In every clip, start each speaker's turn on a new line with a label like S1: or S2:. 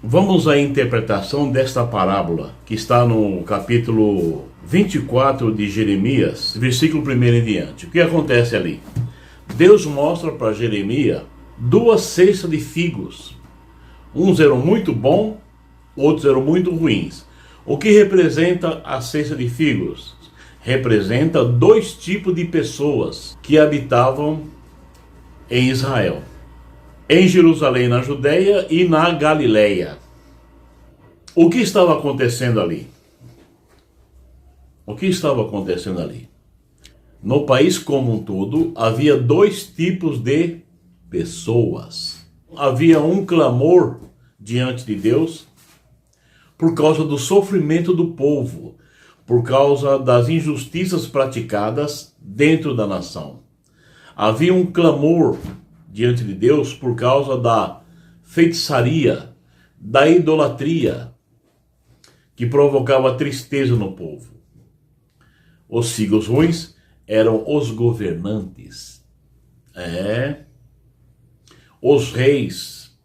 S1: Vamos à interpretação desta parábola, que está no capítulo 24 de Jeremias, versículo 1 em diante. O que acontece ali? Deus mostra para Jeremias duas cestas de figos. Uns eram muito bons, outros eram muito ruins. O que representa a cesta de figos? Representa dois tipos de pessoas que habitavam em Israel. Em Jerusalém, na Judeia e na Galileia. O que estava acontecendo ali? O que estava acontecendo ali? No país como um todo, havia dois tipos de pessoas. Havia um clamor diante de Deus por causa do sofrimento do povo, por causa das injustiças praticadas dentro da nação. Havia um clamor diante de Deus por causa da feitiçaria, da idolatria, que provocava tristeza no povo. Os figos ruins eram os governantes, os reis,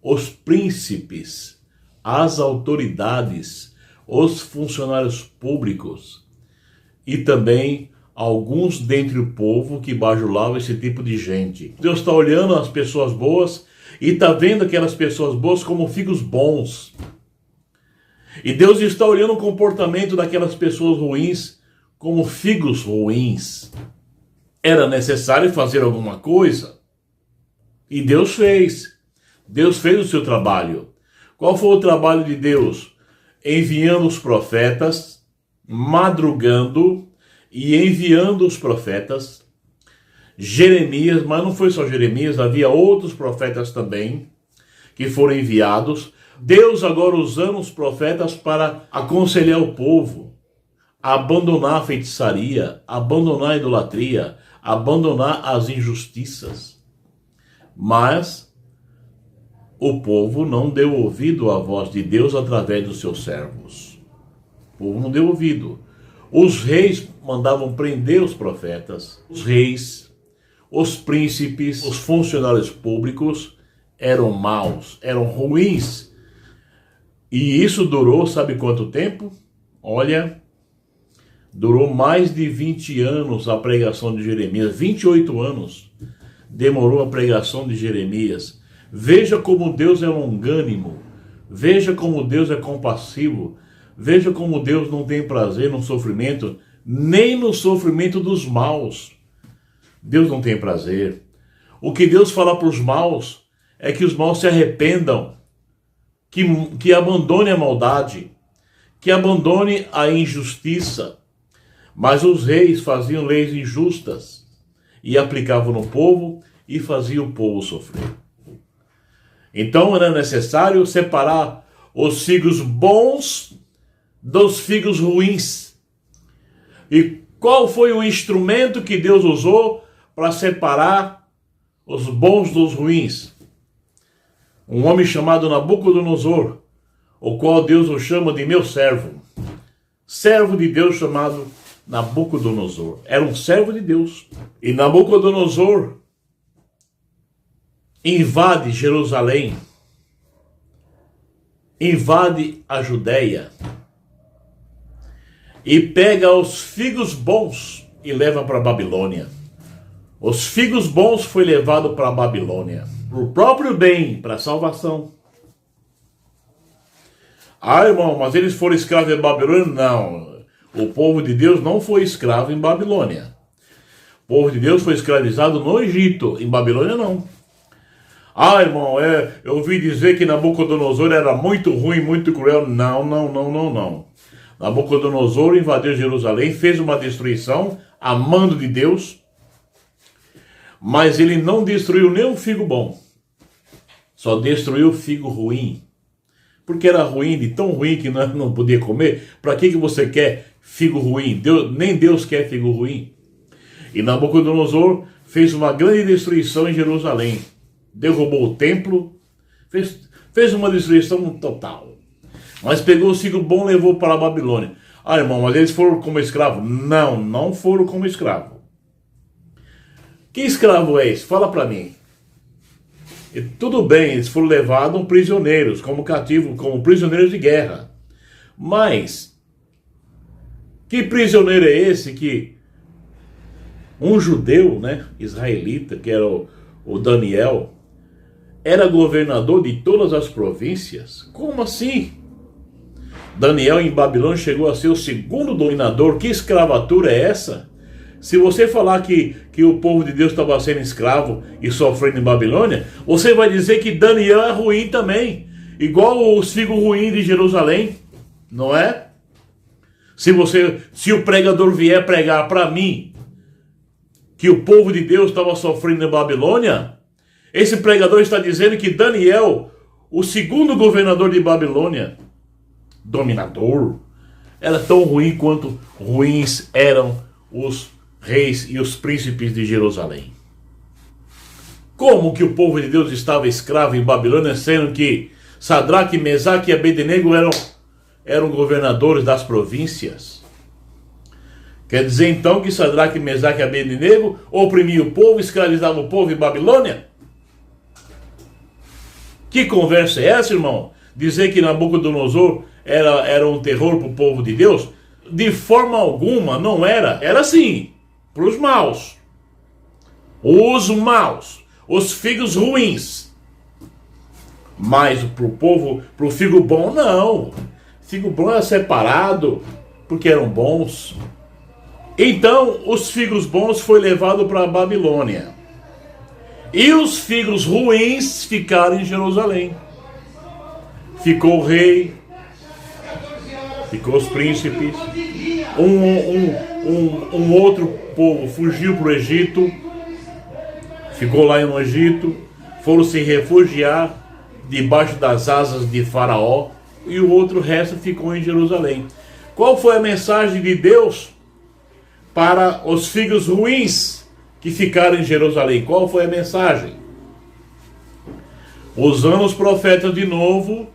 S1: os príncipes, as autoridades, os funcionários públicos e também alguns dentre o povo que bajulavam esse tipo de gente. Deus está olhando as pessoas boas e está vendo aquelas pessoas boas como figos bons. E Deus está olhando o comportamento daquelas pessoas ruins como figos ruins. Era necessário fazer alguma coisa. E Deus fez. Deus fez o seu trabalho. Qual foi o trabalho de Deus? Enviando os profetas, madrugando e enviando os profetas. Jeremias, mas não foi só Jeremias, havia outros profetas também que foram enviados. Deus agora usando os profetas para aconselhar o povo a abandonar a feitiçaria, abandonar a idolatria, abandonar as injustiças. Mas o povo não deu ouvido à voz de Deus através dos seus servos. O povo não deu ouvido. Os reis mandavam prender os profetas. Os reis, os príncipes, os funcionários públicos eram maus, eram ruins. E isso durou, sabe quanto tempo? Olha, durou mais de 20 anos a pregação de Jeremias. 28 anos demorou a pregação de Jeremias. Veja como Deus é longânimo. Veja como Deus é compassivo. Veja como Deus não tem prazer no sofrimento, nem no sofrimento dos maus. Deus não tem prazer. O que Deus fala para os maus é que os maus se arrependam, que abandone a maldade, que abandone a injustiça. Mas os reis faziam leis injustas e aplicavam no povo e faziam o povo sofrer. Então era necessário separar os figos bons dos figos ruins. E qual foi o instrumento que Deus usou para separar os bons dos ruins? Um homem chamado Nabucodonosor, o qual Deus o chama de meu servo. Servo de Deus chamado Nabucodonosor. Era um servo de Deus. E Nabucodonosor invade Jerusalém, invade a Judeia e pega os figos bons e leva para a Babilônia. Os figos bons foi levado para a Babilônia, para o próprio bem, para a salvação. Ah, irmão, mas eles foram escravos em Babilônia? Não, o povo de Deus não foi escravo em Babilônia. O povo de Deus foi escravizado no Egito, em Babilônia não. Ah, irmão, eu ouvi dizer que Nabucodonosor era muito ruim, muito cruel. Não. Nabucodonosor invadiu Jerusalém, fez uma destruição a mando de Deus, mas ele não destruiu nem o figo bom, só destruiu o figo ruim, porque era ruim, de tão ruim que não podia comer. Para que você quer figo ruim? Nem Deus quer figo ruim. E Nabucodonosor fez uma grande destruição em Jerusalém, derrubou o templo, fez uma destruição total. Mas pegou o figo bom e levou para a Babilônia. Ah, irmão, mas eles foram como escravo? Não foram como escravo. Que escravo é esse? Fala para mim. E tudo bem, eles foram levados prisioneiros, como cativos, como prisioneiros de guerra. Mas, que prisioneiro é esse que um judeu, né, israelita, que era o Daniel, era governador de todas as províncias? Como assim? Daniel em Babilônia chegou a ser o segundo dominador. Que escravatura é essa? Se você falar que o povo de Deus estava sendo escravo e sofrendo em Babilônia, você vai dizer que Daniel é ruim também, igual os figos ruins de Jerusalém, não é? Se o pregador vier pregar para mim que o povo de Deus estava sofrendo em Babilônia, esse pregador está dizendo que Daniel, o segundo governador de Babilônia, dominador, era tão ruim quanto ruins eram os reis e os príncipes de Jerusalém. Como que o povo de Deus estava escravo em Babilônia, sendo que Sadraque, Mesaque e Abednego eram governadores das províncias? Quer dizer então que Sadraque, Mesaque e Abednego oprimiam o povo, escravizavam o povo em Babilônia? Que conversa é essa, irmão? Dizer que Nabucodonosor era um terror para o povo de Deus? De forma alguma, não era. Era assim, para os maus. Os maus. Os figos ruins. Mas para o povo, para o figo bom, não. Figo bom era separado, porque eram bons. Então, os figos bons foi levado para a Babilônia. E os figos ruins ficaram em Jerusalém. Ficou o rei, ficou os príncipes. Um outro povo fugiu para o Egito, ficou lá no Egito, foram se refugiar debaixo das asas de Faraó, e o outro resto ficou em Jerusalém. Qual foi a mensagem de Deus para os figos ruins que ficaram em Jerusalém? Qual foi a mensagem? Usando os profetas de novo,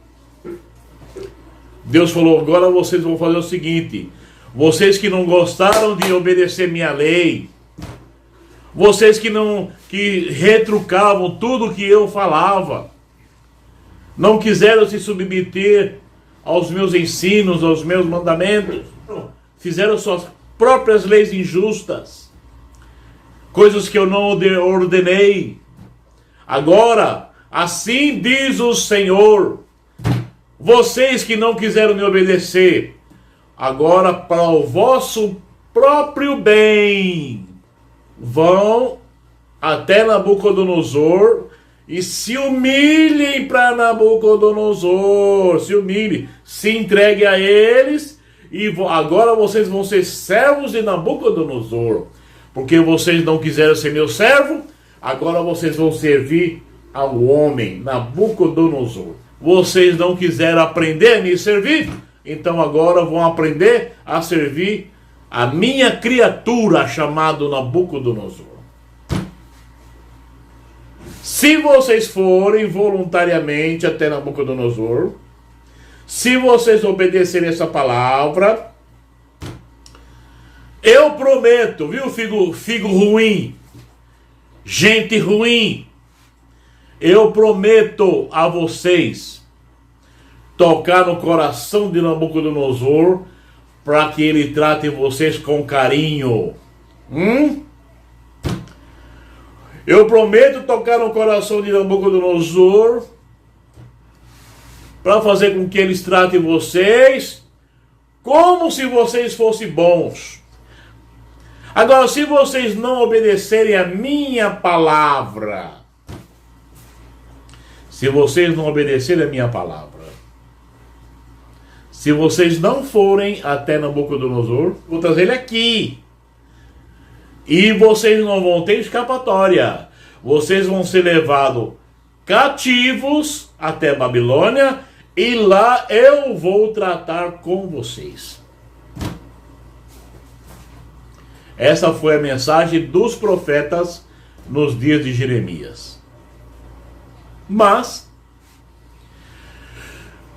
S1: Deus falou: agora vocês vão fazer o seguinte: vocês que não gostaram de obedecer minha lei, vocês que retrucavam tudo que eu falava, não quiseram se submeter aos meus ensinos, aos meus mandamentos, fizeram suas próprias leis injustas, coisas que eu não ordenei. Agora, assim diz o Senhor: vocês que não quiseram me obedecer, agora para o vosso próprio bem, vão até Nabucodonosor e se humilhem para Nabucodonosor, se humilhem, se entreguem a eles, e agora vocês vão ser servos de Nabucodonosor, porque vocês não quiseram ser meu servo, agora vocês vão servir ao homem, Nabucodonosor. Vocês não quiseram aprender a me servir, então agora vão aprender a servir a minha criatura, chamado Nabucodonosor. Se vocês forem voluntariamente até Nabucodonosor, se vocês obedecerem essa palavra, eu prometo, viu, figo ruim, gente ruim, eu prometo a vocês tocar no coração de Nabucodonosor para que ele trate vocês com carinho. Eu prometo tocar no coração de Nabucodonosor para fazer com que eles tratem vocês como se vocês fossem bons. Agora, se vocês não obedecerem a minha palavra, se vocês não obedecerem a minha palavra, se vocês não forem até Nabucodonosor, vou trazer ele aqui. E vocês não vão ter escapatória. Vocês vão ser levados cativos até Babilônia e lá eu vou tratar com vocês. Essa foi a mensagem dos profetas nos dias de Jeremias. Mas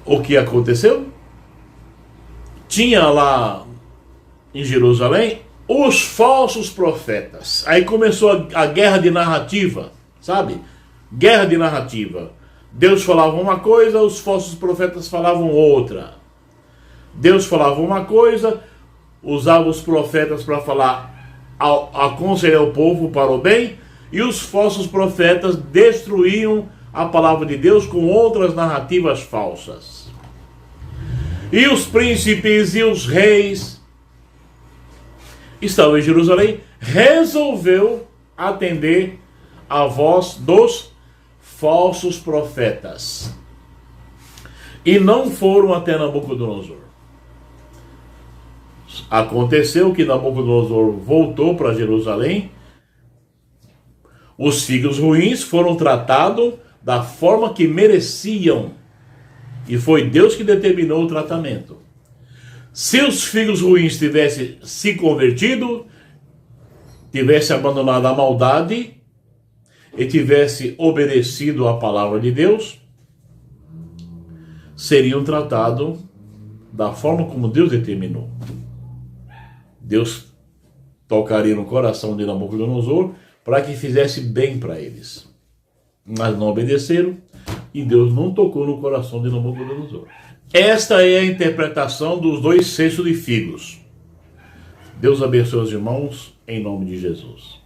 S1: o que aconteceu? Tinha lá em Jerusalém os falsos profetas. Aí começou a guerra de narrativa, sabe? Guerra de narrativa. Deus falava uma coisa, os falsos profetas falavam outra. Deus falava uma coisa, usava os profetas para falar, aconselhar o povo para o bem, e os falsos profetas destruíam a palavra de Deus com outras narrativas falsas. E os príncipes e os reis estavam em Jerusalém, resolveu atender a voz dos falsos profetas. E não foram até Nabucodonosor. Aconteceu que Nabucodonosor voltou para Jerusalém. Os figos ruins foram tratados da forma que mereciam. E foi Deus que determinou o tratamento. Se os figos ruins tivessem se convertido, tivessem abandonado a maldade e tivessem obedecido à palavra de Deus, seriam tratados da forma como Deus determinou. Deus tocaria no coração de Nabucodonosor para que fizesse bem para eles. Mas não obedeceram e Deus não tocou no coração de Nabucodonosor. Esta é a interpretação dos 2 cestos de figos. Deus abençoe os irmãos, em nome de Jesus.